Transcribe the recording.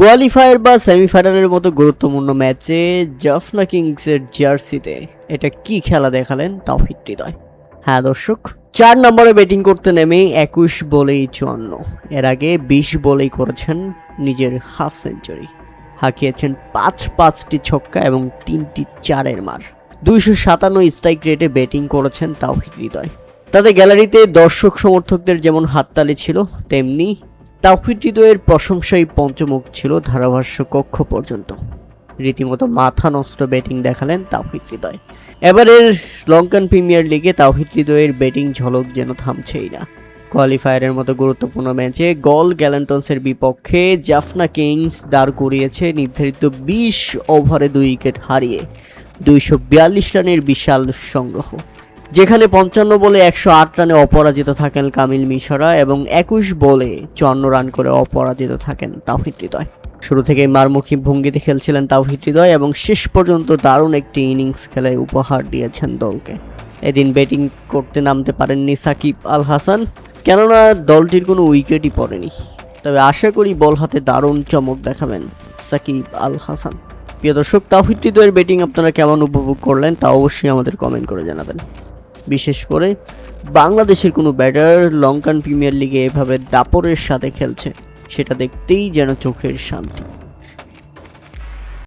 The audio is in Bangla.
কোয়ালিফায়ার বা সেমিফাইনালের মতো গুরুত্বপূর্ণ ম্যাচে জাফনা কিংসের জার্সিতে এটা কি খেলা দেখালেন তাওহিদ হৃদয়। হ্যাঁ দর্শক, 4 নম্বরে ব্যাটিং করতে নেমে 21 বলেই 54, এর আগে 20 বলেই করেছেন নিজের হাফ সেঞ্চুরি, হাঁকিয়েছেন 5টি ছক্কা এবং 3টি 4-এর মার। 257 স্ট্রাইক রেটে ব্যাটিং করেছেন তাওহিদ হৃদয়। তাদের গ্যালারিতে দর্শক সমর্থকদের যেমন হাততালি ছিল, তেমনি তাওহিদ হৃদয়ের প্রশংসাই পঞ্চমুখ ছিল ধারাভাষ্য কক্ষ পর্যন্ত। রীতিমতো মাথা নষ্ট ব্যাটিং দেখালেন তাওহিদ হৃদয়। এবারের লঙ্কান প্রিমিয়ার লিগে তাওহিদ হৃদয়ের ব্যাটিং ঝলক যেন থামছেই না। কোয়ালিফায়ারের মতো গুরুত্বপূর্ণ ম্যাচে গল গ্যালান্টসের বিপক্ষে জাফনা কিংস দাঁড় করিয়েছে নির্ধারিত 20 ওভারে 2 উইকেট হারিয়ে 242 রানের বিশাল সংগ্রহ, যেখানে 55 বলে 108 রানে অপরাজিত থাকেন কামিল মিশরা এবং 21 বলে 54 রান করে অপরাজিত থাকেন তাওহিদ হৃদয়। শুরু থেকেই মারমুখী ভঙ্গিতে খেলছিলেন তাওহিদ হৃদয় এবং শেষ পর্যন্ত দারুণ একটি ইনিংস খেলে উপহার দিয়েছেন দলকে। এদিন ব্যাটিং করতে নামতে পারেননি সাকিব আল হাসান, কেননা দলটির কোনো উইকেটই পড়েনি। তবে আশা করি বল হাতে দারুণ চমক দেখাবেন সাকিব আল হাসান। প্রিয় দর্শক, তাওহিদ হৃদয়ের ব্যাটিং আপনারা কেমন উপভোগ করলেন তা অবশ্যই আমাদের কমেন্ট করে জানাবেন। বিশেষ করে বাংলাদেশের কোনো ব্যাটার লঙ্কান প্রিমিয়ার লিগে এভাবে দাপটের সাথে খেলছে, সেটা দেখতেই যেন চোখের শান্তি।